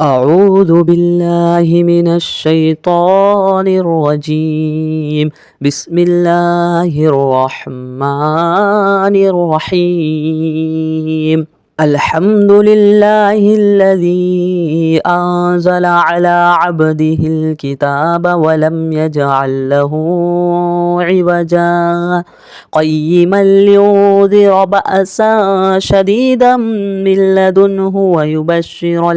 أعوذ بالله من الشيطان الرجيم. بسم الله الرحمن الرحيم. الحمد لله الذي أنزل على عبده الكتاب ولم يجعل له عوجا قيما لينذر بأسا شديدا من لدنه ويبشر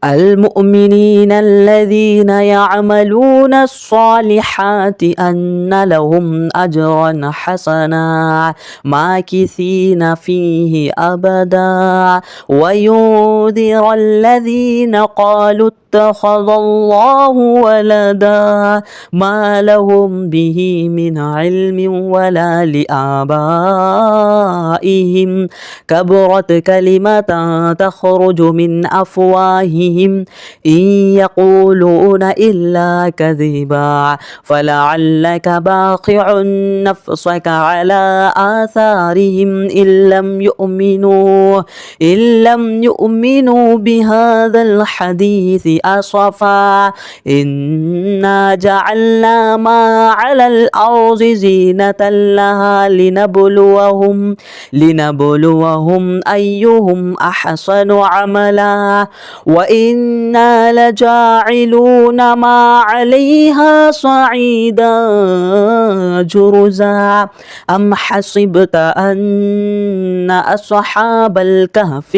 المؤمنين الذين يعملون الصالحات أن لهم أجرا حسنا ماكثين فيه أبدا وينذر الذين قالوا اتخذ الله ولدا ما لهم به من علم ولا لآبائهم كبرت كلمة تخرج من أفواههم إن يقولون إلا كذبا فلعلك باخع نفسك على آثارهم إن لم يؤمنوا بهذا الحديث أسفا إنا جعلنا ما على الأرض زينة لها لنبلوهم أيهم أحسن عملا وإنا لجاعلون ما عليها صعيدا جرزا أم حسبت أن أصحاب الكهف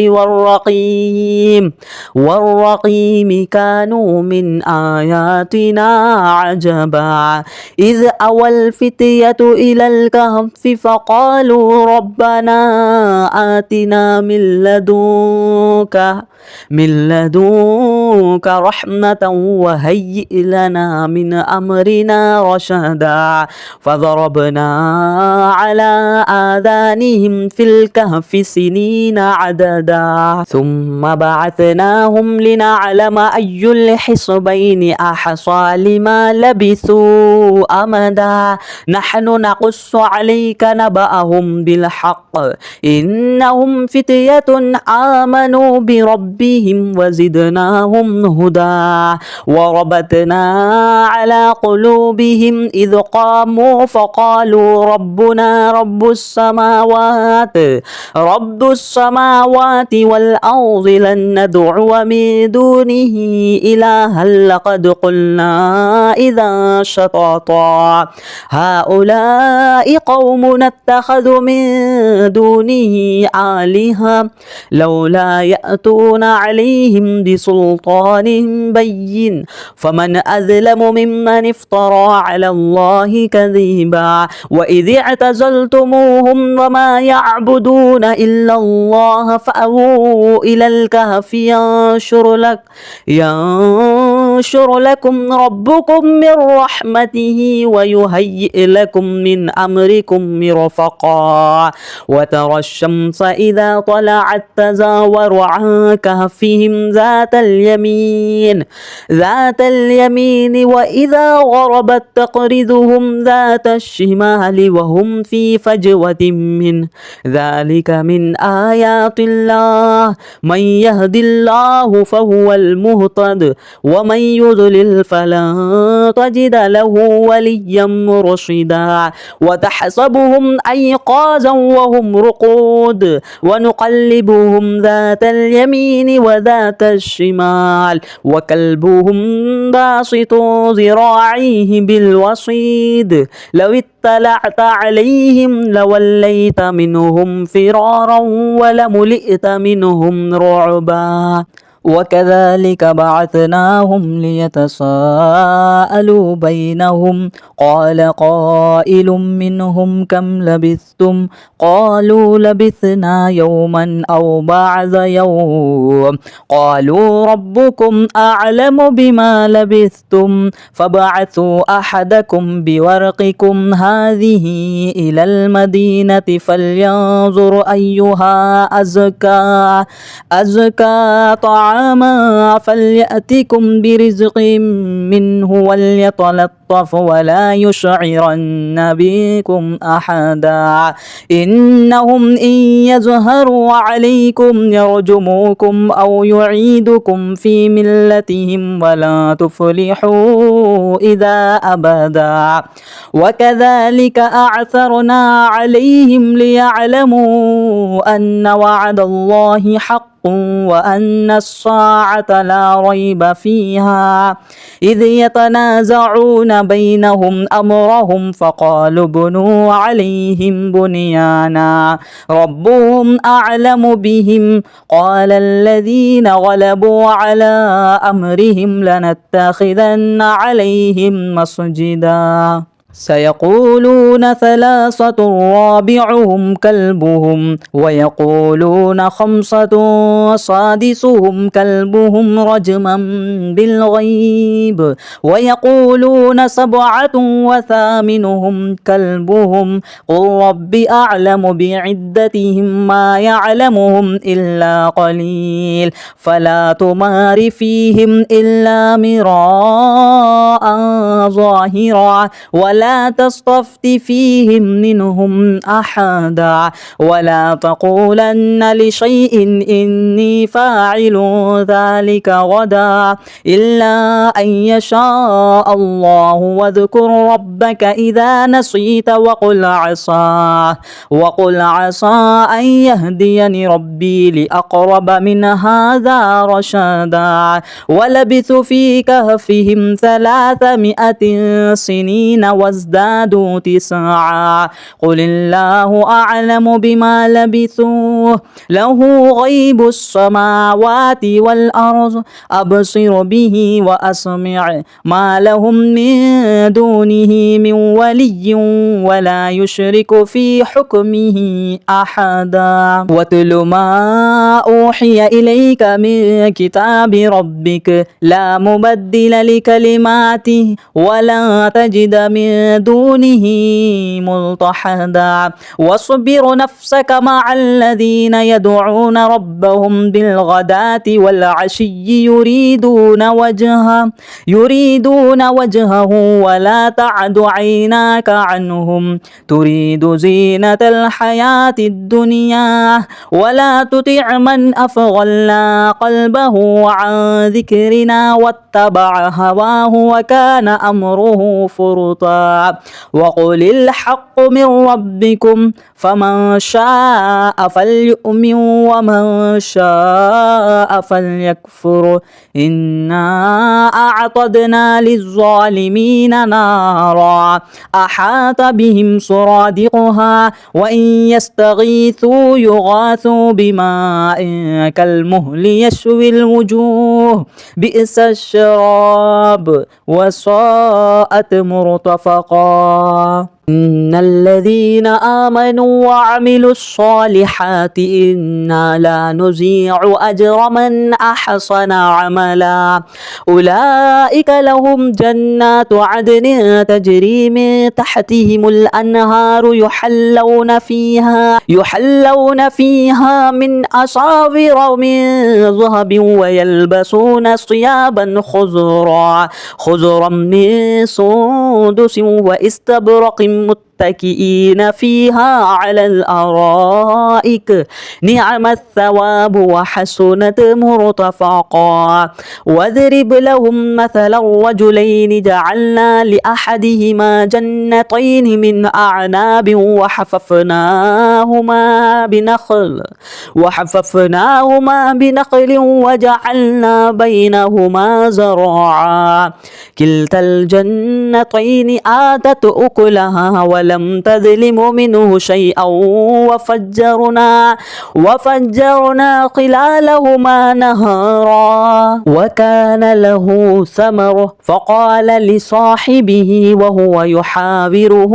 والرقيم كانوا من آياتنا عجبا إذ أوى الفتية إلى الكهف فقالوا ربنا آتنا من لدنك رحمة وهيئ لنا من أمرنا رشدا فضربنا على آذانهم في الكهف سنين عددا ثم بعثناهم لنعلم أي الحزبين أحصى لما لبثوا أمدا نحن نقص عليك نبأهم بالحق إنهم فتية آمنوا بربهم وزدناهم هدى وربطنا على قلوبهم إذ قاموا فقالوا ربنا رب السماوات والأرض لن ندعو من دونه إلها لقد قلنا إذا شططا هؤلاء قوم اتخذوا من دونه آلهة لولا يأتون عليهم بسلطان بين فمن أظلم ممن افترى على الله كذبا وإذ اعتزلتموهم وما يعبدون إلا الله فأووا إلى الكهف ينشر لكم ربكم من رحمته ويهيئ لكم من أمركم مرفقا وترى الشمس إذا طلعت تزاور عن كهفهم ذات اليمين وإذا غربت تقرضهم ذات الشمال وهم في فجوة منه ذلك من آيات الله من يهد الله فهو المهتد ومن يضلل فلن تجد له وليا مرشدا وتحسبهم أيقاظا وهم رقود ونقلبهم ذات اليمين وذات الشمال وكلبهم باسط ذراعيه بالوصيد لو اطلعت عليهم لوليت منهم فرارا ولملئت منهم رعبا وكذلك بعثناهم ليتساءلوا بينهم قال قائل منهم كم لبثتم قالوا لبثنا يوما أو بعض يوم قالوا ربكم أعلم بما لبثتم فابعثوا أحدكم بورقكم هذه إلى المدينة فلينظر أيها أزكى طعاما طعاما فليأتكم برزق منه وليتلطف ولا يشعرن بكم أحدا إنهم إن يظهروا عليكم يرجموكم أو يعيدكم في ملتهم ولا تفلحوا إذا أبدا وكذلك أعثرنا عليهم ليعلموا أن وعد الله حق وأن الساعة لا ريب فيها إذ يتنازعون بينهم أمرهم فقالوا بنوا عليهم بنيانا ربهم أعلم بهم قال الذين غلبوا على أمرهم لنتخذن عليهم مسجدا سيقولون ثلاثة رابعهم كلبهم ويقولون خمسة سادسهم كلبهم رجما بالغيب ويقولون سبعة وثامنهم كلبهم قل رب أعلم بعدتهم ما يعلمهم إلا قليل فلا تمار فيهم إلا مراء ظاهرا ولا تستفت فيهم منهم أحدا ولا تقولن لشيء إني فاعل ذلك غدا إلا أن يشاء الله واذكر ربك إذا نسيت وقل عسى أن يهديني ربي لأقرب من هذا رشدا ولبثوا في كهفهم 300 سنين وازدادوا 9 قل الله أعلم بما لبثوا له غيب السماوات والأرض أبصر به وأسمع ما لهم من دونه من ولي ولا يشرك في حكمه أحدا واتل ما أوحي إليك من كتاب ربك لا مبدل لكلماته ولا تجد من دونه ملتحدا واصبر نفسك مع الذين يدعون ربهم بالغداة والعشي يريدون وجهه ولا تعد عيناك عنهم تريد زينة الحياة الدنيا ولا تطع من أفغلنا قلبه عن ذكرنا واتبع هواه وكان أمره فرطا وقل الحق من ربكم فمن شاء فليؤمن ومن شاء فليكفر إنا أعتدنا للظالمين نارا أحاط بهم سرادقها وإن يستغيثوا يغاثوا بماء كالمهل يشوي الوجوه بئس الشراب وساءت مرتفقا إن الذين آمنوا وعملوا الصالحات إنا لا نضيع أجر من أحسن عملا أولئك لهم جنات عدن تجري من تحتهم الأنهار يحلون فيها من أساور من ذهب ويلبسون ثيابا خضرا من سندس واستبرق متكئين فيها على الأرائك نعم الثواب وحسنت مرتفقا واضرب لهم مثلا الرجلين جعلنا لأحدهما جنتين من أعناب وحففناهما بنخل وجعلنا بينهما زرعا كلتا الجنتين آتت أكلها ولم تظلم منه شيئا وفجرنا خلالهما نهارا وكان له ثمر فقال لصاحبه وهو يحاوره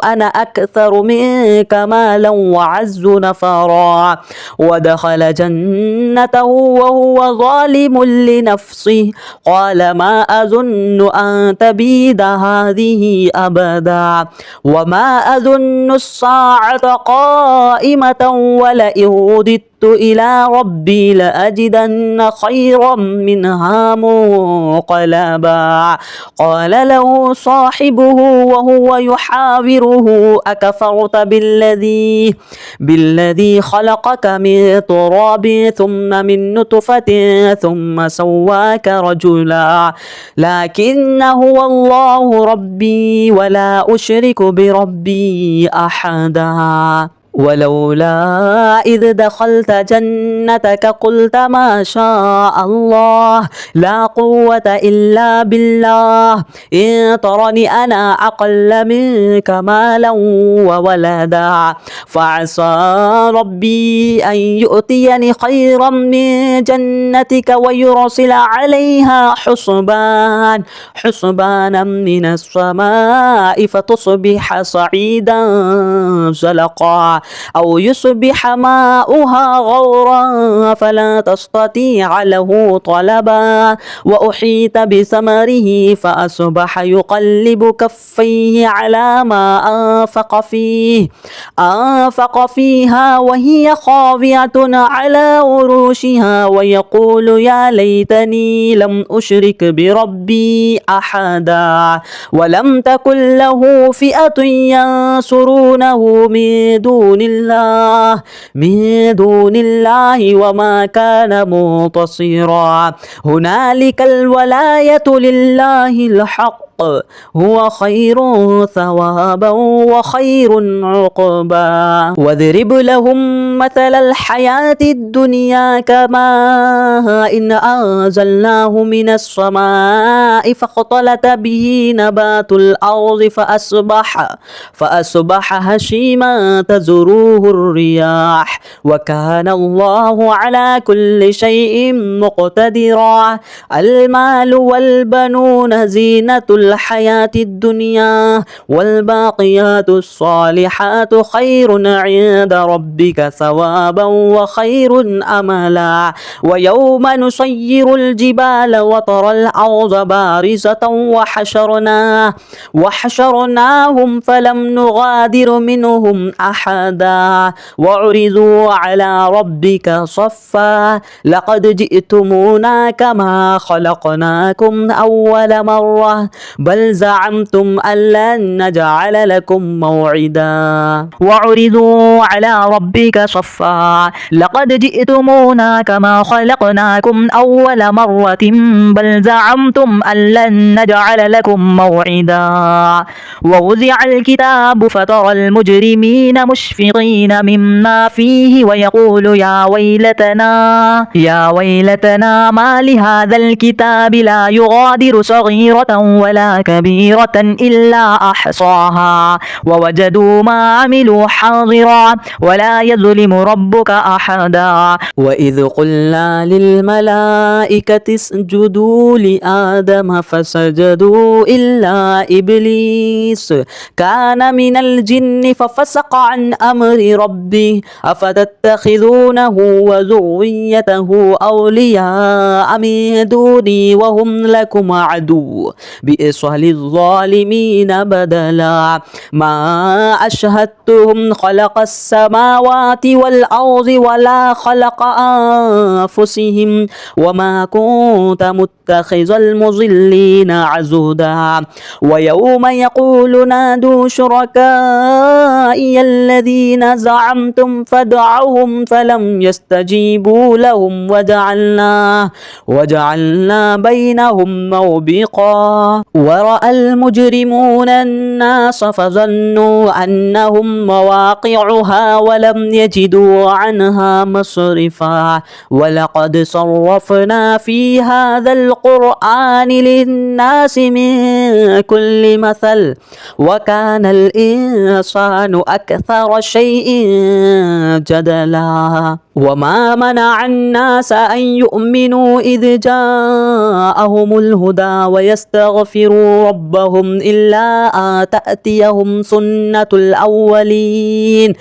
أنا أكثر منك مالا وعز نفرا ودخل جنته وهو ظالم لنفسه قال ما أظن أن تبيد هذه أبدا وما أظن الساعة قائمة ولئن رددت رددت إلى ربي لأجدن خيرا منها منقلبا. قال له صاحبه وهو يحاوره أكفرت بالذي خلقك من تراب ثم من نطفة ثم سواك رجلا لكن هو الله ربي ولا أشرك بربي أحدا. ولولا إذ دخلت جنتك قلت ما شاء الله لا قوة إلا بالله إن ترني أنا أقل منك مالا وولدا فعسى ربي أن يؤتيني خيرا من جنتك ويرسل عليها حسبانا من السماء فتصبح صعيدا زلقا أو يصبح ماؤها غورا فلا تستطيع له طلبا. وأحيط بثمره فأصبح يقلب كفيه على ما أنفق فيها وهي خاوية على عروشها ويقول يا ليتني لم أشرك بربي أحدا. ولم تكن له فئة ينصرونه من دون الله وما كان منتصرا. هنالك الولاية لله الحق هو خير ثوابا وخير عقبا. واضرب لهم مثل الحياة الدنيا كماء إن أنزلناه من السماء فاختلط به نبات الأرض فأصبح هشيما تذروه الرياح وكان الله على كل شيء مقتدرا. المال والبنون زينة الحياة الدنيا والباقيات الصالحات خير عند ربك ثوابا وخير أملا. ويوم نسير الجبال وترى الأرض بارزة وحشرناهم فلم نغادر منهم أحدا وعرضوا على ربك صفا لقد جئتمونا كما خلقناكم أول مرة بل زعمتم أن لن نجعل لكم موعدا. وعرضوا على ربك صفا لقد جئتمونا كما خلقناكم أول مرة بل زعمتم أن لن نجعل لكم موعدا. ووضع الكتاب فترى المجرمين مشفقين مما فيه ويقول يا ويلتنا ما لهذا الكتاب لا يغادر صغيرة ولا كبيرة إلا أحصاها ووجدوا ما عملوا حاضرا ولا يظلم ربك أحدا. وإذ قلنا للملائكة اسجدوا لآدم فسجدوا إلا إبليس كان من الجن ففسق عن أمر ربه أفتتخذونه وذريته أولياء من دوني وهم لكم عدو بئس للظالمين بدلا. ما أشهدتهم خلق السماوات والأرض ولا خلق أنفسهم وما كنت متخذ المضلين عضدا. ويوم يقول نادوا شركائي الذين زعمتم فادعوهم فلم يستجيبوا لهم وجعلنا بينهم موبقا. ورأى المجرمون الناس فظنوا أنهم مواقعها ولم يجدوا عنها مصرفا. ولقد صرفنا في هذا القرآن للناس من كل مثل وكان الإنسان أكثر شيء جدلا. وما منع الناس أن يؤمنوا إذ جاءهم الهدى يستغفروا ربهم إلا أن تأتيهم سنة الأولين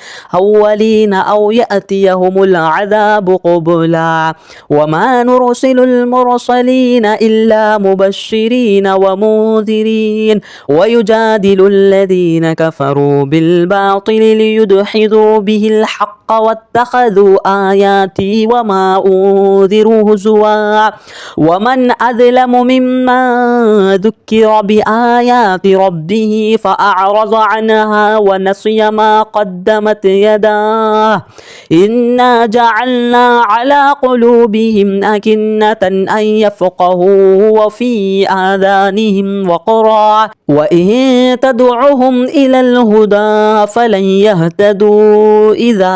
أو يأتيهم العذاب قبلا وما نرسل المرسلين إلا مبشرين ومنذرين ويجادل الذين كفروا بالباطل ليدحضوا به الحق واتخذوا آياتي وما أنذروا هزوا ومن أظلم ممن ذكر بآيات ربه فأعرض عنها ونسي ما قدمت يداه إنا جعلنا على قلوبهم أكنة أن يفقهوا وفي آذانهم وقرا وإن تدعهم إلى الهدى فلن يهتدوا إذا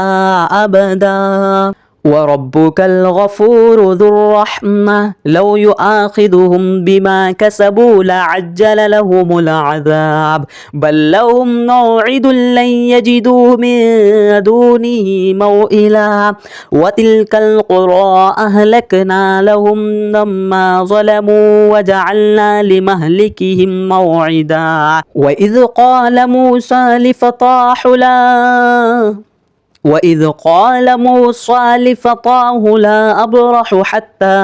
أبدا وربك الغفور ذو الرحمة لو يؤاخذهم بما كسبوا لعجل لهم العذاب بل لهم موعد لن يجدوا من دونه موئلا وتلك القرى أهلكنا لهم لما ظلموا وجعلنا لمهلكهم موعدا وإذ قال موسى لفتاه لا أبرح حتى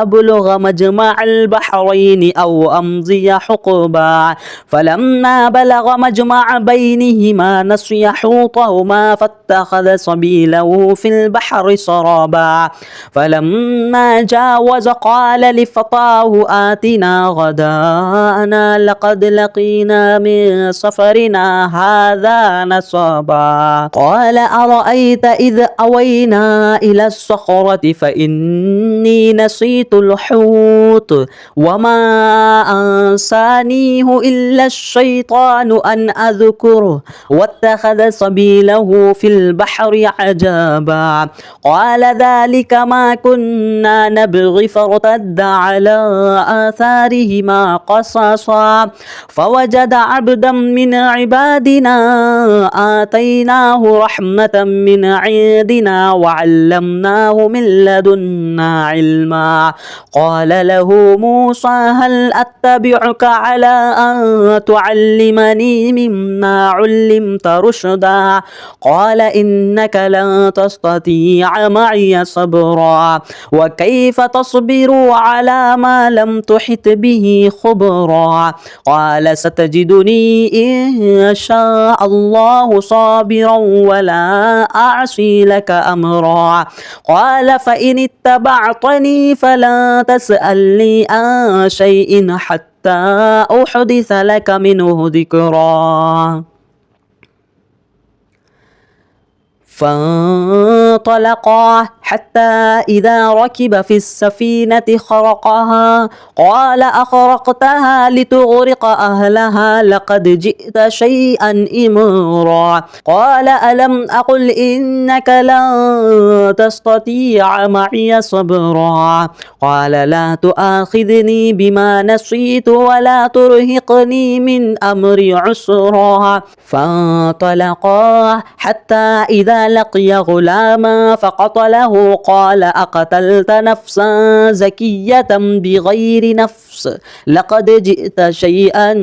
أبلغ مجمع البحرين أو أمضي حقبا فلما بلغ مجمع بينهما نسي حوطهما فاتخذ سبيله في البحر سرابا فلما جاوز قال لفتاه آتنا غداءنا لقد لقينا من سفرنا هذا نصبا قال أرأيت إذ أوينا إلى الصخرة فإني نسيت الحوت وما أنسانيه إلا الشيطان أن أذكره واتخذ سبيله في البحر عجبا قال ذلك ما كنا نبغي فارتد على آثارهما قصصا فوجد عبدا من عبادنا آتيناه رحمة من عندنا وعلمناه من لدنا علما قال له موسى هل أتبعك على أن تعلمني مما علمت رشدا قال إنك لن تستطيع معي صبرا وكيف تصبر على ما لم تحط به خبرا قال ستجدني إن شاء الله صابرا ولا أعصي لك أمرا قال فإن اتبعتني فلا تسألني عن شيء حتى أحدث لك منه ذكرا فانطلقا حتى إذا ركب في السفينة خرقها قال أخرقتها لتغرق أهلها لقد جئت شيئا إمرا قال ألم أقل إنك لن تستطيع معي صبرا قال لا تؤاخذني بما نسيت ولا ترهقني من أمري عسرا فانطلقا حتى إذا لقي غلاما فقتله قال أقتلت نفسا زكية بغير نفس لقد جئت شيئا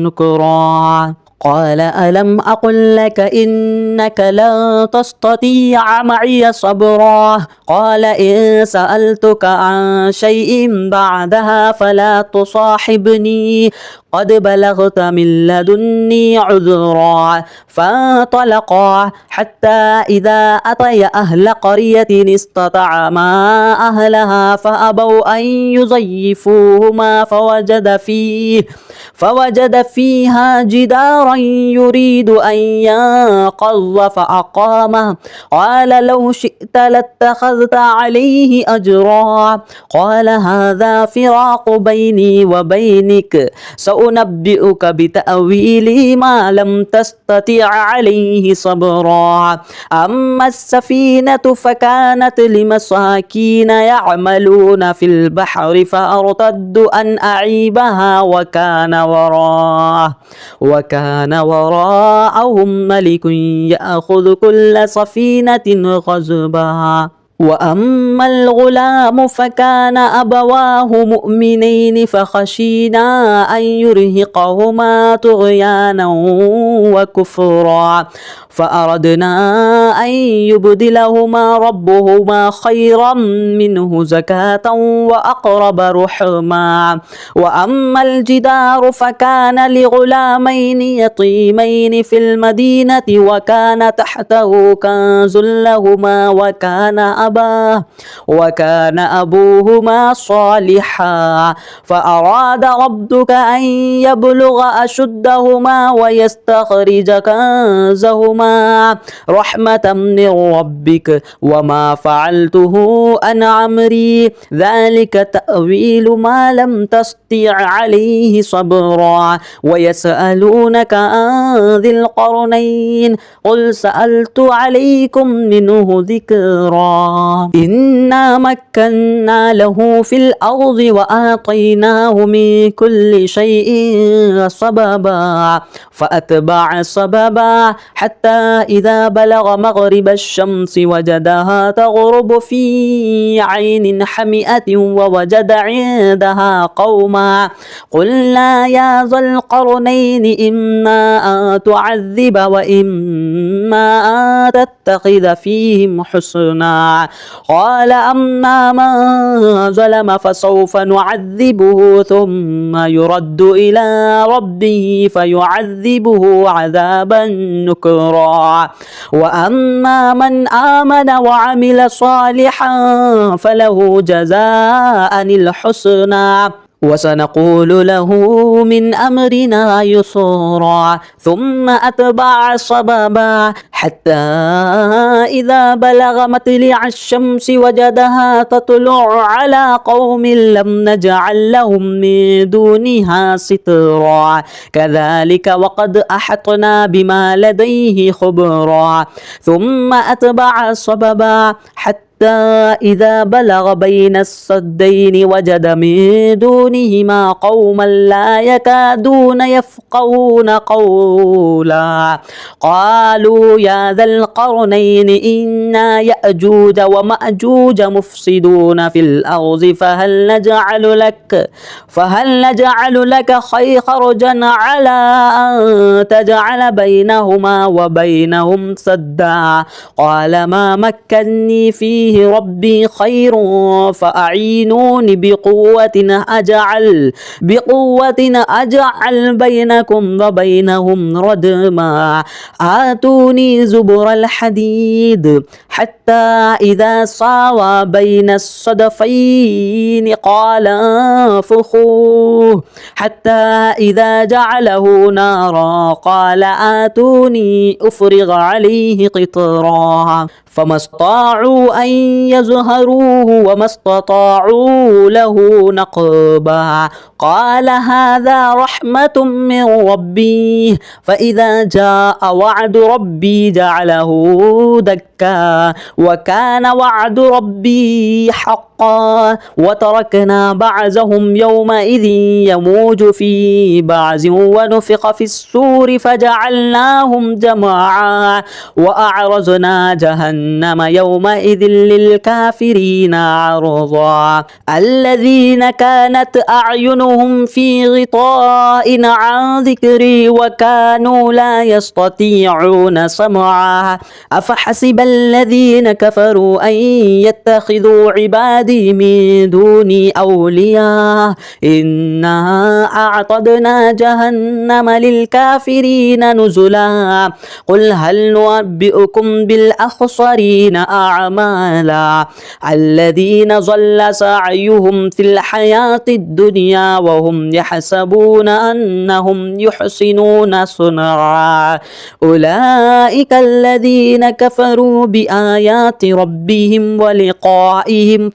نكرا قال ألم أقل لك إنك لن تستطيع معي صبرا قال إن سألتك عن شيء بعدها فلا تصاحبني قد بلغت من لدني عذرا فانطلقا حتى إذا أتيا أهل قرية استطعما أهلها فأبوا أن يضيفوهما فوجد فيها جدارا يريد أن ينقض فأقامه قال لو شئت لاتخذت عليه أجرا قال هذا فراق بيني وبينك سأنبئك بتأويل ما لم تستطع عليه صبرا أما السفينة فكانت لمساكين يعملون في البحر فأرتدوا أن أعيبها وكان وراءهم ملك يأخذ كل سفينة غصبا وأما الغلام فكان أبواه مؤمنين فخشينا أن يرهقهما طغيانا وكفرا فأردنا أن يبدلهما ربهما خيرا منه زكاة وأقرب رحما وأما الجدار فكان لغلامين يتيمين في المدينة وكان تحته كنز لهما وكان أبوهما صالحا فأراد ربك أن يبلغ أشدهما ويستخرج كنزهما رحمة من ربك وما فعلته عن أمري ذلك تأويل ما لم تستطع عليه صبرا ويسألونك عن ذي القرنين قل سألت عليكم منه ذكرا إنا مكنا له في الأرض وآتيناه من كل شيء سببا فأتبع سببا حتى إذا بلغ مغرب الشمس وجدها تغرب في عين حمئة ووجد عندها قوما قلنا يا ذا القرنين إما أن تعذب وإما أن تتخذ فيهم حسنا قال أما من ظلم فسوف نعذبه ثم يرد إلى ربه فيعذبه عذابا نكرا وأما من آمن وعمل صالحا فله جزاء الحسنى وسنقول له من أمرنا يسرا ثم أتبع سببا حتى إذا بلغ مطلع الشمس وجدها تطلع على قوم لم نجعل لهم من دونها سترا كذلك وقد أحطنا بما لديه خبرا ثم أتبع سببا حتى إذا بلغ بين السدين وجد من دونهما قوما لا يكادون يفقهون قولا قالوا يا ذا القرنين إنا يأجوج ومأجوج مفسدون في الأرض فهل نجعل لك خرجا على أن تجعل بينهما وبينهم سدا قال ما مكني فيه ربي خير فأعينوني بقوة أجعل بينكم وبينهم ردما آتوني زبر الحديد حتى إذا ساوى بين الصدفين قال انفخوه حتى إذا جعله نارا قال آتوني أفرغ عليه قطرا فما استطاعوا أن يظهروه وما استطاعوا له نقبا قال هذا رحمة من ربي فإذا جاء وعد ربي جعله دكا وكان وعد ربي حقا وتركنا بعضهم يومئذ يموج في بعض ونفخ في السور فجعلناهم جماعا وأعرضنا جهنم يومئذ للكافرين عرضا الذين كانت أعينهم في غطاء عن ذكري وكانوا لا يستطيعون سمعا أفحسب الذين كفروا أن يتخذوا عبادي من دوني أولياء إنا أعتدنا جهنم للكافرين نزلا قل هل ننبئكم بالأخسرين أعمالا الذين ضل سعيهم في الحياة الدنيا وهم يحسبون أنهم يحسنون صنعا أولئك الذين كفروا بآيات ربهم ولقائهم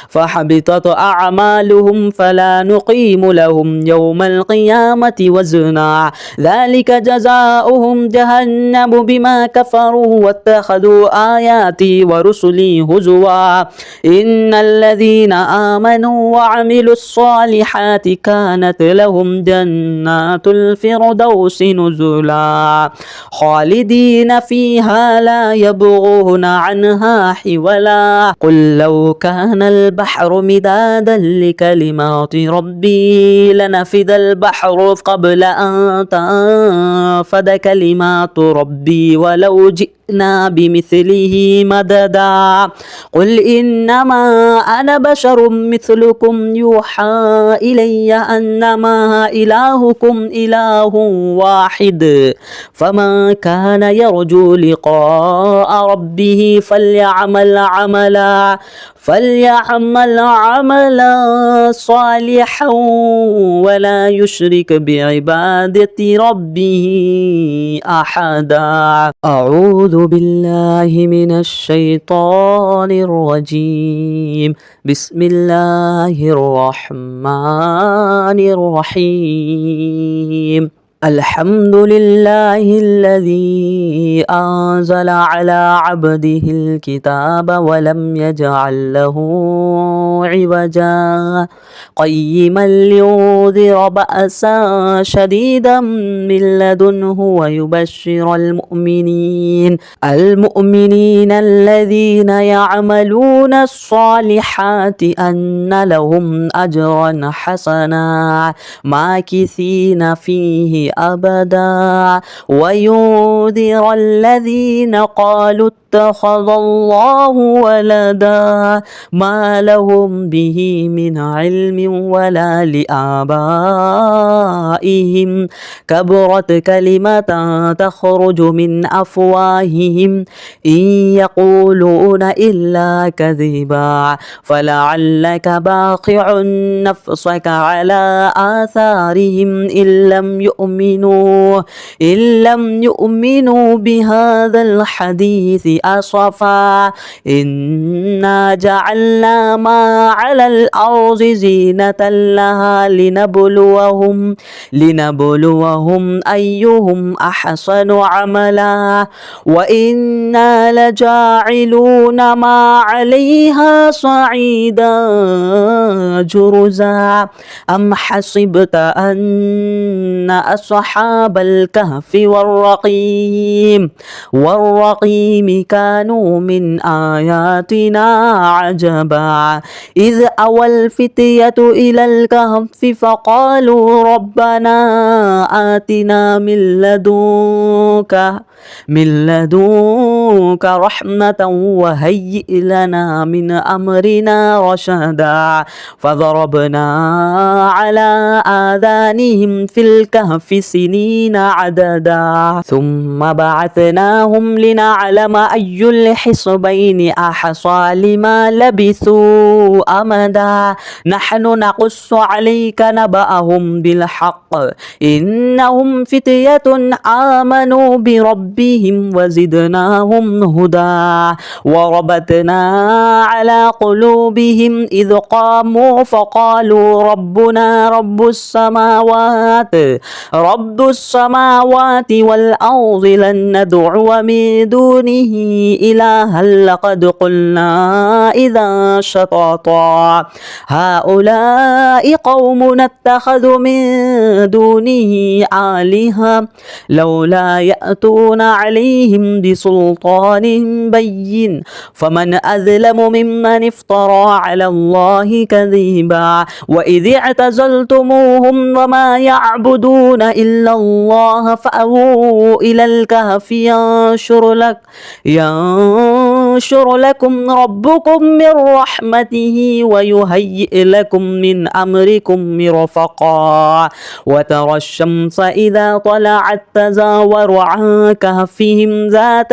فحبطت أعمالهم فلا نقيم لهم يوم القيامة وزنا ذلك جزاؤهم جهنم بما كفروا واتخذوا آياتي ورسلي هزوا إن الذين آمنوا وعملوا الصالحات كانت لهم جنات الفردوس نزلا خالدين فيها لا يبغون عنها حولا قل لو كان البحر مدادا لكلمات ربي لنفد البحر قبل أن تنفد كلمات ربي ولو جئنا بمثله مددا قل إنما أنا بشر مثلكم يوحى إلي أنما إلهكم إله واحد فمن كان يرجو لقاء ربه فليعمل عملا صالحا ولا يشرك بعبادة ربه أحدا أعوذ بالله من الشيطان الرجيم بسم الله الرحمن الرحيم الحمد لله الذي أنزل على عبده الكتاب ولم يجعل له عوجا قيما لينذر بأسا شديدا من لدنه ويبشر المؤمنين الذين يعملون الصالحات أن لهم أجرا حسنا ماكثين فيه أبدا وينذر الذين قالوا اتخذ الله ولدا ما لهم به من علم ولا لآبائهم كبرت كلمة تخرج من أفواههم إن يقولون إلا كذبا فلعلك باقع نفسك على آثارهم إن لم يؤمنوا بهذا الحديث أسفا إنا جعلنا ما على الأرض زينة لها لنبلوهم أيهم أحسن عملا وإنا لجاعلون ما عليها صعيدا جرزا أم حسبت أن أصحاب الكهف والرقيم كانوا من آياتنا عجبا إذ أوى الفتية إلى الكهف فقالوا ربنا آتنا من لدنك رحمة وهيئ لنا من أمرنا رشدا فضربنا على آذانهم في الكهف سنين عددا ثم بعثناهم لنعلم أي الحزبين أحصى لما لبثوا أمدا نحن نقص عليك نبأهم بالحق إنهم فتية آمنوا بربهم وزدناهم هدى وربطنا على قلوبهم إذ قاموا فقالوا ربنا رب السماوات والأرض لن ندعو من دونه إلها لقد قلنا إذا شططا هؤلاء قوم اتخذوا من دونه آلهة لولا يأتون عليهم بسلطان بين فمن أظلم ممن افترى على الله كذبا وإذ اعتزلتموهم وما يعبدون إلا الله فأووا إلى الكهف ينشر لكم ربكم من رحمته ويهيئ لكم من أمركم مرفقا وترى الشمس إذا طلعت تزاور عن كهفهم ذات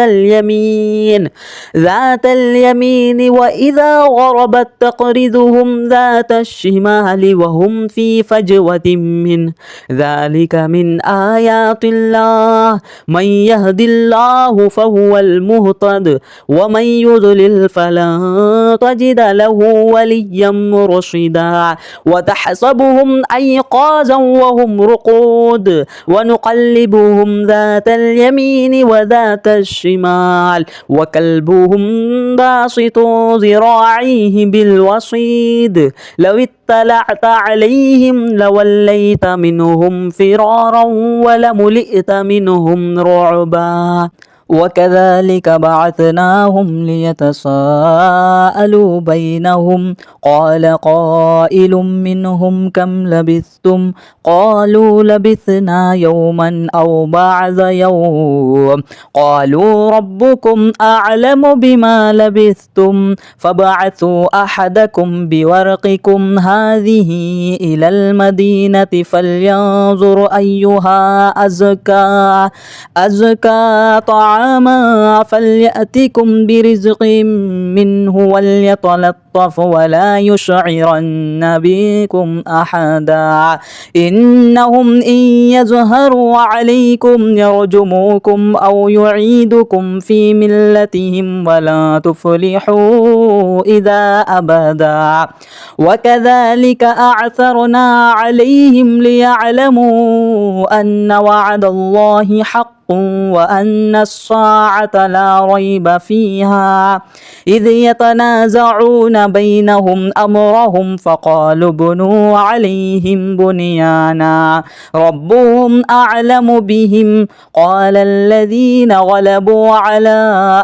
اليمين وإذا غربت تقرضهم ذات الشمال وهم في فجوة منه ذلك من آيات الله من يهد الله فهو المهتد ومن يضلل فلن تجد له وليا مرشدا وتحسبهم أيقاظا وهم رقود ونقلبهم ذات اليمين وذات الشمال وكلبهم باسط ذراعيه بالوصيد لو اطلعت عليهم لوليت منهم فرارا ولملئت منهم رعبا وكذلك بعثناهم ليتساءلوا بينهم قال قائل منهم كم لبثتم قالوا لبثنا يوما أو بعض يوم قالوا ربكم أعلم بما لبثتم فابعثوا أحدكم بورقكم هذه إلى المدينة فلينظر أيها أزكى طعاما فليأتكم برزق منه وليتلطف ولا يشعرن بكم أحدا إنهم إن يظهروا عليكم يرجموكم أو يعيدكم في ملتهم ولا تفلحوا إذا أبدا وكذلك أعثرنا عليهم ليعلموا أن وعد الله حق وأن الساعة لا ريب فيها إذ يتنازعون بينهم أمرهم فقالوا بنوا عليهم بنيانا ربهم أعلم بهم قال الذين غلبوا على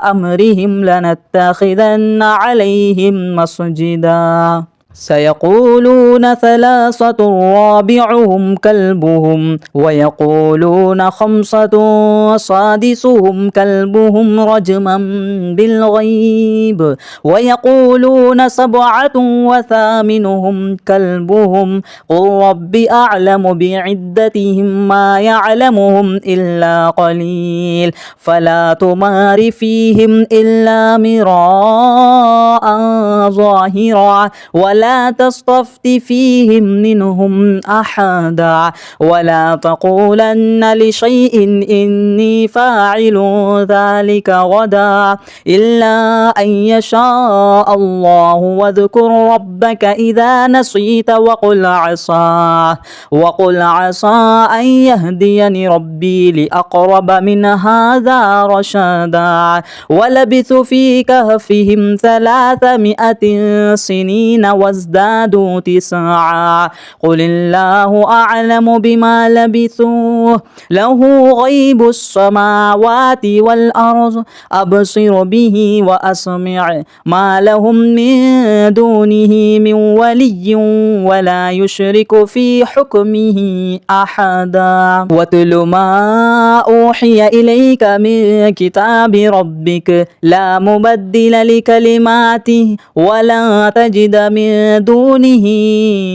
أمرهم لنتخذن عليهم مسجدا سيقولون ثلاثة رابعهم كلبهم ويقولون خمسة سادسهم كلبهم رجما بالغيب ويقولون سبعة وثامنهم كلبهم قل رب أعلم بعدتهم ما يعلمهم إلا قليل فلا تمار فيهم إلا مراء ظاهرا ولا تستفت فيهم منهم أحدا ولا تقولن لشيء إني فاعل ذلك غدا إلا أن يشاء الله واذكر ربك إذا نسيت وقل عسى أن يهديني ربي لأقرب من هذا رشدا ولبثوا في كهفهم 300 سنين وازدادوا 9 قل الله أعلم بما لبثوا له غيب السماوات والأرض أبصر به وأسمع ما لهم من دونه من ولي ولا يشرك في حكمه أحدا واتل ما أوحي إليك من كتاب ربك لا مبدل لكلماته ولا تجد من دونه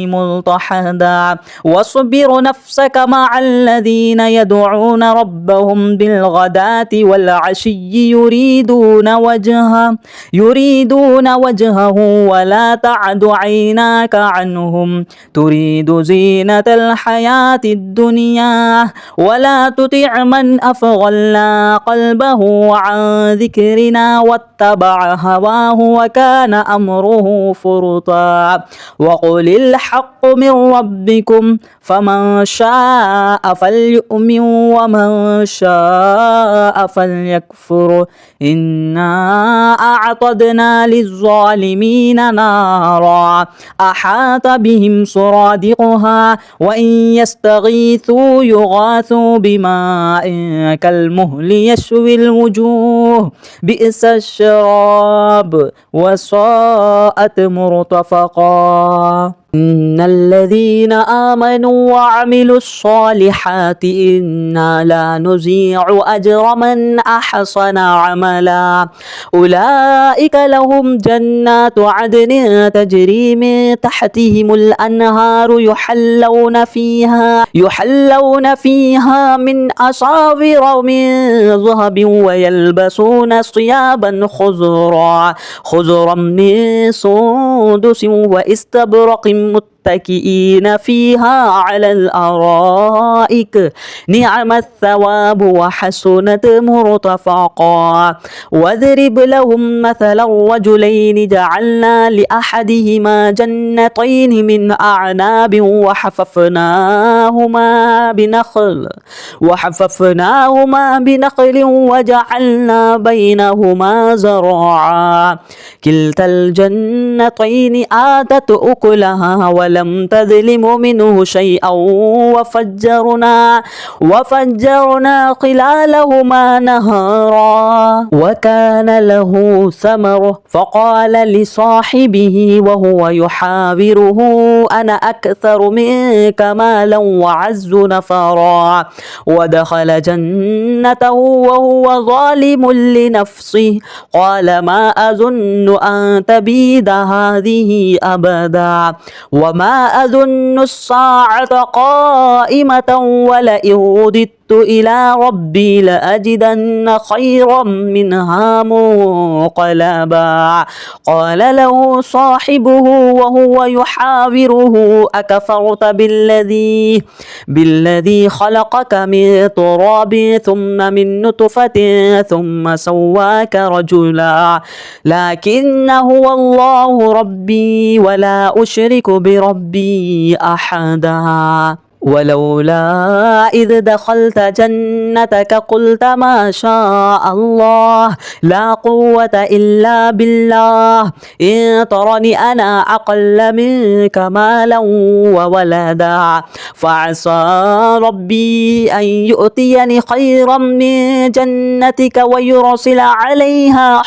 ملتحدا واصبر نفسك مع الذين يدعون ربهم بالغداة والعشي يريدون وجهه ولا تعد عيناك عنهم تريد زينة الحياة الدنيا ولا تطع من أفغلنا قلبه عن ذكرنا واتبع هواه وكان أمره فرطا وقل الحق من ربكم فمن شاء فليؤمن ومن شاء فليكفر إنا أعتدنا للظالمين نارا أحاط بهم سرادقها وإن يستغيثوا يغاثوا بماء كالمهل يشوي الوجوه بئس الشراب وساءت مرتفقا إن الذين آمنوا وعملوا الصالحات إنا لا نضيع أجر من أحسن عملا أولئك لهم جنات عدن تجري من تحتهم الأنهار يحلون فيها من أساور من ذهب ويلبسون ثيابا خضرا من سندس واستبرق متكئين فيها على الأرائك نعم الثواب وحسنت مرتفقا واضرب لهم مثل الرجلين جعلنا لأحدهما جنتين من أعناب وحففناهما بنخل وجعلنا بينهما زرعا كلتا الجنتين آتت أكلها ولم تظلم منه شيئا وفجرنا خلالهما نهرا وكان له ثمر فقال لصاحبه وهو يحاوره أنا أكثر منك مالا وعز نفرا ودخل جنته وهو ظالم لنفسه قال ما أظن أن تبيد هذه أبدا وما أظن الساعة قائمة ولئن رددت إلى ربي لأجدن خيرا منها منقلبا قال له صاحبه وهو يحاوره أكفرت بالذي خلقك من تراب ثم من نطفة ثم سواك رجلا لكن هو الله ربي ولا أشرك بربي أحدا ولولا إذ دخلت جنتك قلت ما شاء الله لا قوة إلا بالله إن ترني أنا أقل منك مالا وولدا فعسى ربي أن يؤتيني خيرا من جنتك ويرسل عليها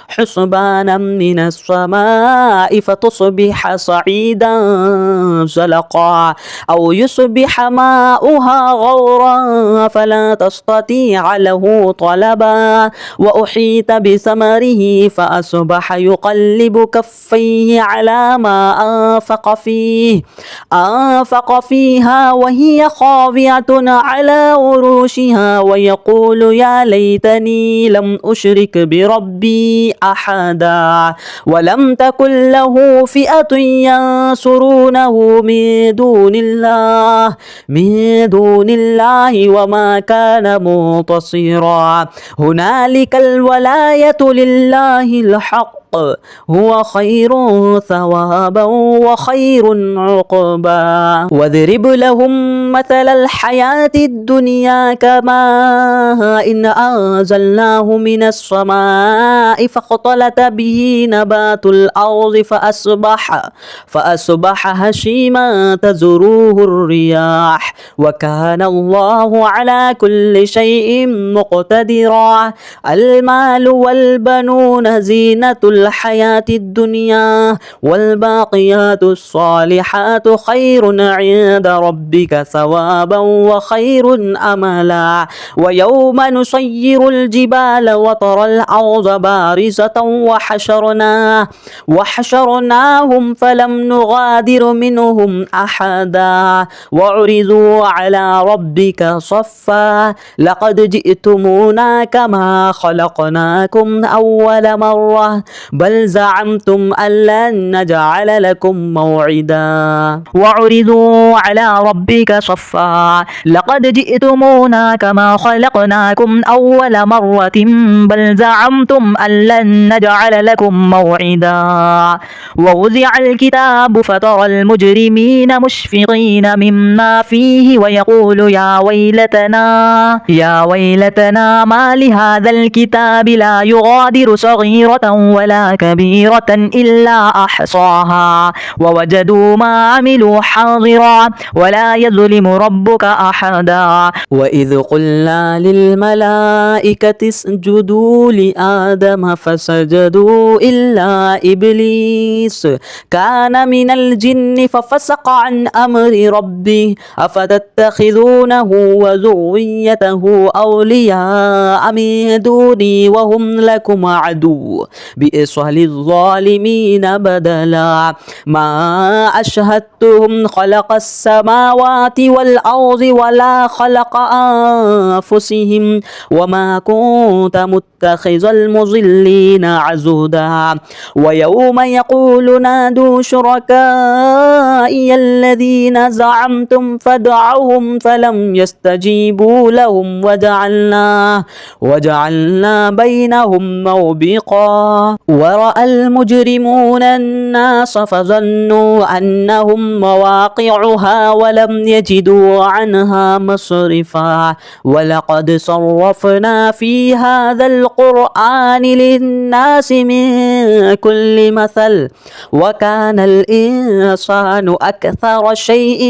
حسبانا من السماء فتصبح صعيدا زلقا أو يصبح ماؤها غورا فلا تستطيع له طلبا وأحيط بثمره فأصبح يقلب كفيه على ما أنفق فيها وهي خاوية على عروشها ويقول يا ليتني لم أشرك بربي أحدا ولم تكن له فئة ينصرونه من دون الله وما كان منتصرا هنالك الولاية لله الحق هو خير ثوابا وخير عقبا واضرب لهم مثل الحياة الدنيا كماء إن أنزلناه من السماء فاختلط به نبات الأرض فأصبح هشيما تذروه الرياح وكان الله على كل شيء مقتدرا المال والبنون زينة الحياة الدنيا والباقيات الصالحات خير عند ربك ثوابا وخير أملا ويوم نسير الجبال وترى الأرض بارزة وحشرناهم فلم نغادر منهم أحدا وعرضوا على ربك صفا لقد جئتمونا كما خلقناكم أول مرة بل زعمتم أن لن نجعل لكم موعدا وعرضوا على ربك صفا لقد جئتمونا كما خلقناكم أول مرة بل زعمتم أن لن نجعل لكم موعدا ووزع الكتاب فترى المجرمين مشفقين مما فيه ويقول يا ويلتنا ما لهذا الكتاب لا يغادر صغيرة ولا كبيرة إلا أحصاها ووجدوا ما عملوا حاضرا ولا يظلم ربك أحدا وإذ قلنا للملائكة اسجدوا لآدم فسجدوا إلا إبليس كان من الجن ففسق عن أمر ربه أفتتخذونه وذريته أولياء من دوني وهم لكم عدو بئس نبطش للظالمين بدلا ما أشهدتهم خلق السماوات والأرض ولا خلق أنفسهم وما كنت متخذ المضلين عضدا ويوم يقول نادوا شركائي الذين زعمتم فادعوهم فلم يستجيبوا لهم وجعلنا بينهم موبقا ورأى المجرمون الناس فظنوا أنهم مواقعها ولم يجدوا عنها مصرفا ولقد صرفنا في هذا القرآن للناس من كل مثل وكان الإنسان أكثر شيء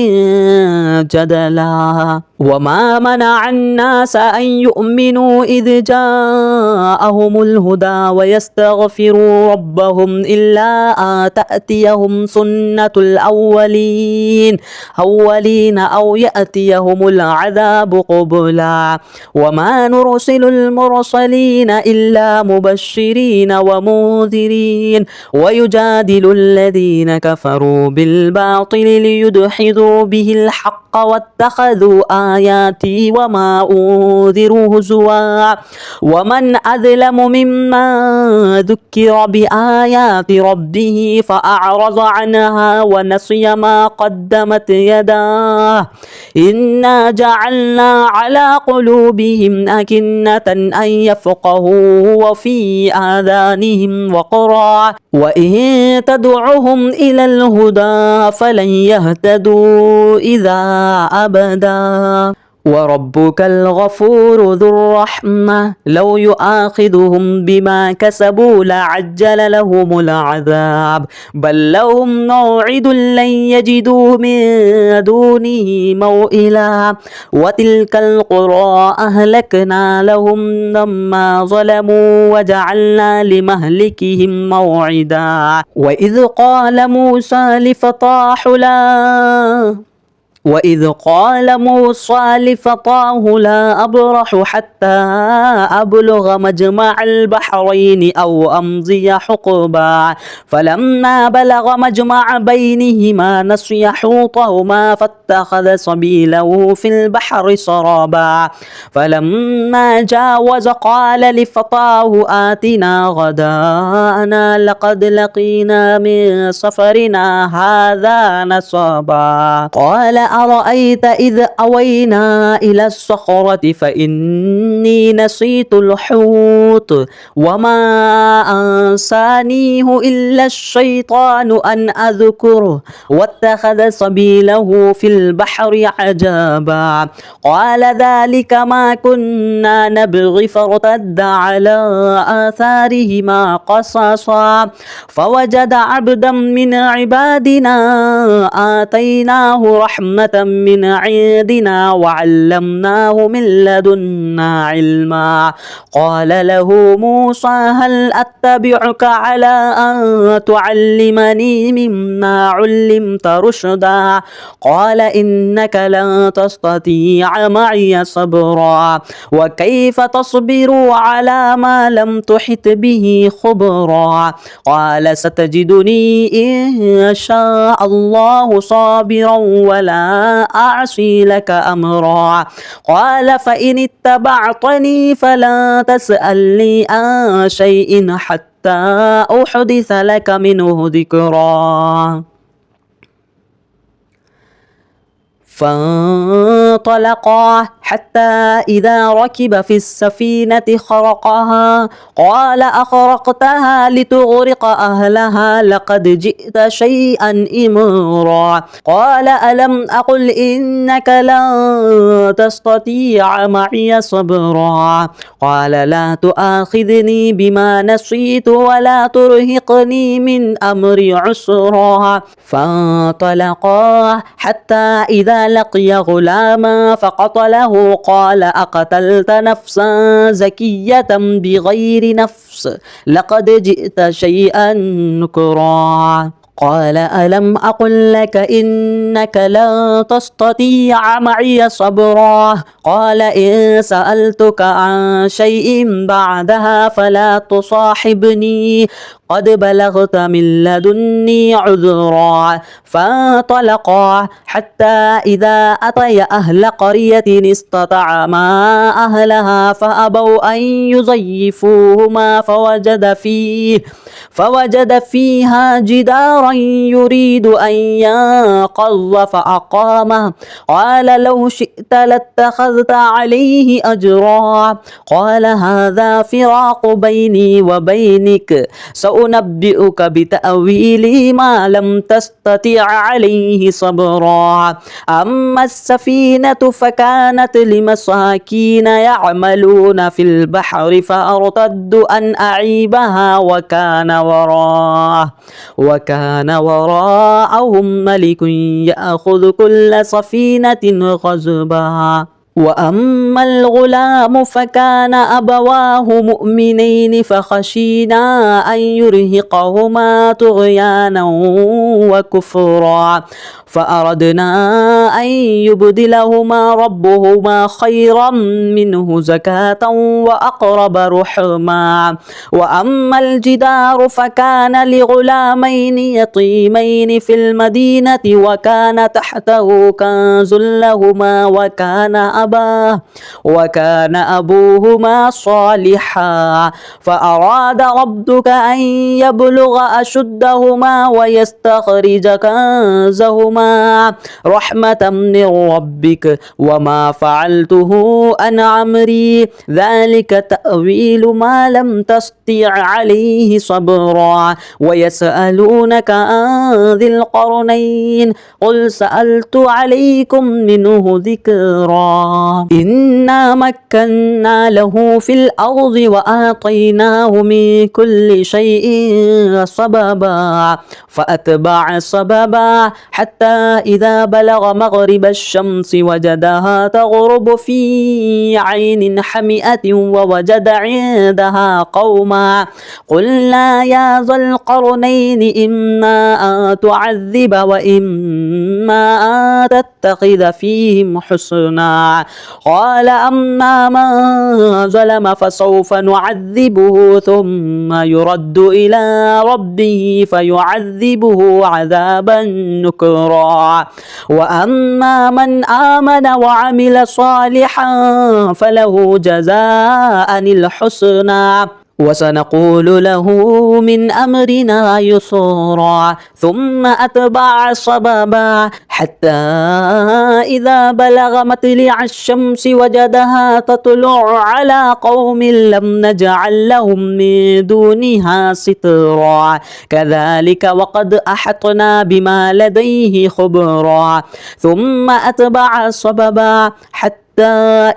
جدلا وما منع الناس أن يؤمنوا إذ جاءهم الهدى ويستغفروا ربهم إلا أن تأتيهم سنة الأولين أو يأتيهم العذاب قبلا وما نرسل المرسلين إلا مبشرين ومنذرين ويجادل الذين كفروا بالباطل ليدحضوا به الحق واتخذوا آياتي وما أنذروا هزوا ومن أظلم ممن ذكر بآيات ربه فأعرض عنها ونسي ما قدمت يداه إنا جعلنا على قلوبهم أكنة أن يفقهوا وفي آذانهم وقرا وإن تدعهم إلى الهدى فلن يهتدوا إذا أبدا وربك الغفور ذو الرحمة لو يؤاخذهم بما كسبوا لعجل لهم العذاب بل لهم موعد لن يجدوا من دونه موئلا وتلك القرى أهلكنا لهم لما ظلموا وجعلنا لمهلكهم موعدا وإذ قال موسى لفتاه لا أبرح حتى أبلغ مجمع البحرين أو أمضي حقبا فلما بلغ مجمع بينهما نسي حوطهما فاتخذ سبيله في البحر سرابا فلما جاوز قال لفتاه آتنا غداءنا لقد لقينا من سفرنا هذا نصبا قال أرأيت إذ أوينا إلى الصخرة فإني نسيت الحوت وما أنسانيه إلا الشيطان أن أذكره واتخذ سبيله في البحر عجبا قال ذلك ما كنا نبغي فارتد على آثارهما قصصا فوجد عبدا من عبادنا آتيناه رحمة من عندنا وعلمناه من لدنا علما قال له موسى هل أتبعك على أن تعلمني مما علمت رشدا قال إنك لن تستطيع معي صبرا وكيف تصبر على ما لم تحط به خبرا قال ستجدني إن شاء الله صابرا ولا أعصي لك أمرا قال فإن اتبعتني فلا تسألني عن شيء حتى أحدث لك منه ذكرا فانطلقا حتى إذا ركب في السفينة خرقها قال أخرقتها لتغرق أهلها لقد جئت شيئا إمرا قال ألم أقل إنك لن تستطيع معي صبرا قال لا تؤاخذني بما نسيت ولا ترهقني من أمري عسرا فانطلقا حتى إذا لقي غلاما فقتله قال أقتلت نفسا زكية بغير نفس لقد جئت شيئا نكرا قال ألم أقل لك إنك لن تستطيع معي صبرا قال إن سألتك عن شيء بعدها فلا تصاحبني قد بلغت من لدني عذرا فانطلقا حتى إذا أتيا أهل قرية استطعما أهلها فأبوا أن يضيفوهما فوجد فيها جدارا يريد أن ينقض فأقامه قال لو شئت لاتخذت عليه أجرا قال هذا فراق بيني وبينك سأنبئك بتأويل ما لم تستطع عليه صبرا أما السفينة فكانت لمساكين يعملون في البحر فأرتد أن أعيبها وكان وراءهم ملك يأخذ كل سفينة غصبا وأما الغلام فكان أبواه مؤمنين فخشينا أن يرهقهما طغيانا وكفرا فأردنا أن يبدلهما ربهما خيرا منه زكاة وأقرب رحما وأما الجدار فكان لغلامين يتيمين في المدينة وكان تحته كنز لهما وكان أبوهما صالحا فأراد ربك أن يبلغ أشدهما ويستخرج كنزهما رحمة من ربك وما فعلته عن أمري ذلك تأويل ما لم تستطع عليه صبرا ويسألونك عن ذي القرنين قل سألت عليكم منه ذكرا إنا مكنا له في الأرض وآتيناه من كل شيء سببا فأتبع سببا حتى إذا بلغ مغرب الشمس وجدها تغرب في عين حمئة ووجد عندها قوما قلنا يا ذا القرنين إما أن تعذب وإما أن تتخذ فيهم حسنا قال أما من ظلم فسوف نعذبه ثم يرد إلى ربه فيعذبه عذابا نكرا وأما من آمن وعمل صالحا فله جزاء الحسنى وسنقول له من أمرنا يسرا ثم أتبع سببا حتى إذا بلغ مطلع الشمس وجدها تطلع على قوم لم نجعل لهم من دونها سترا كذلك وقد أحطنا بما لديه خبرا ثم أتبع سببا حتى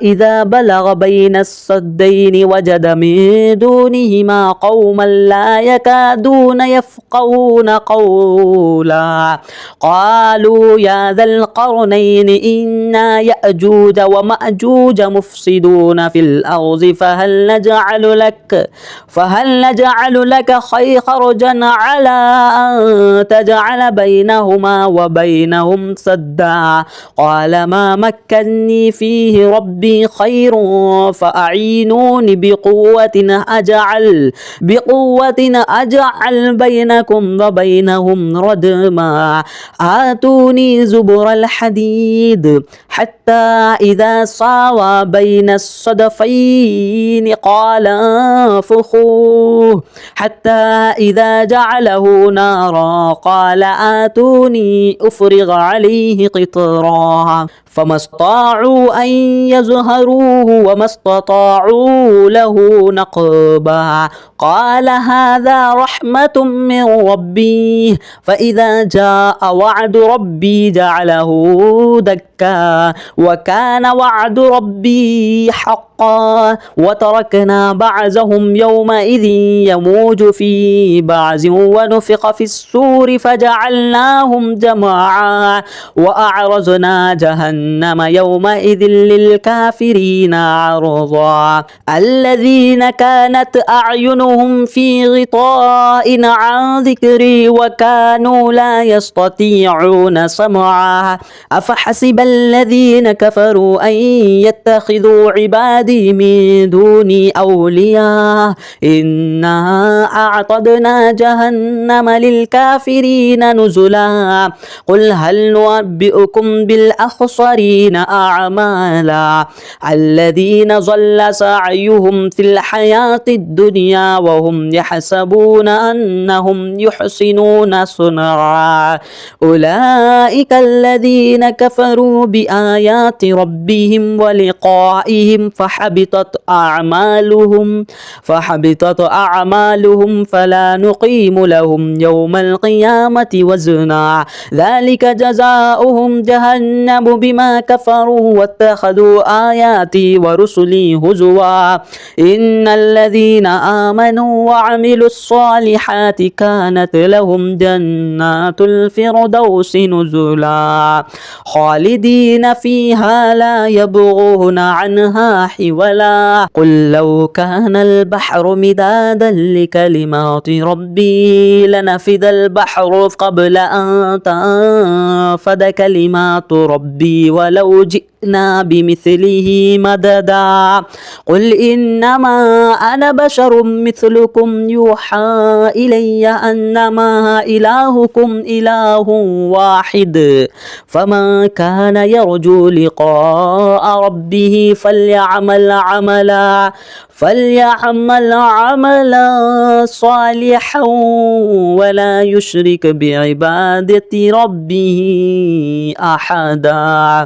إذا بلغ بين السدين وجد من دونهما قوما لا يكادون يفقهون قولا قالوا يا ذا القرنين إنا يأجوج ومأجوج مفسدون في الأرض فهل نجعل لك خرجا على أن تجعل بينهما وبينهم سدا قال ما مكني فيه ربي خير فأعينوني بقوة أجعل بينكم وبينهم ردما آتوني زبر الحديد حتى إذا ساوى بين الصدفين قال انفخوه حتى إذا جعله نارا قال آتوني أفرغ عليه قطرا فما استطاعوا أن يظهروه وما استطاعوا له نقبا قال هذا رحمة من ربي فإذا جاء وعد ربي جعله دكا دكا وكان وعد ربي حقا وتركنا بعضهم يومئذ يموج في بعض ونفخ في السور فجعلناهم جماعا وأعرضنا جهنم يومئذ للكافرين عرضا الذين كانت أعينهم في غطاء عن ذكري وكانوا لا يستطيعون سمعا أفحسب الذين كفروا أن يتخذوا عبادي من دوني أولياء إنا أعتدنا جهنم للكافرين نزلا قل هل ننبئكم بالأخسرين أعمالا الذين ضل سعيهم في الحياة الدنيا وهم يحسبون أنهم يحسنون صنعا أولئك الذين كفروا بآيات ربهم ولقائهم فحبطت أعمالهم فلا نقيم لهم يوم القيامة وزنا ذلك جزاؤهم جهنم بما كفروا واتخذوا آياتي ورسلي هزوا إن الذين آمنوا وعملوا الصالحات كانت لهم جنات الفردوس نزلا خالدين فيها لا يبغون عنها حولا قل لو كان البحر مدادا لكلمات ربي لنفد البحر قبل أن تنفد كلمات ربي ولو جئنا بمثله مددا قل إنما أنا بشر مثلكم يوحى إلي أنما إلهكم إله واحد فمن كان يرجو لقاء ربه فليعمل عملا صالحا ولا يشرك بعبادة ربه أحدا.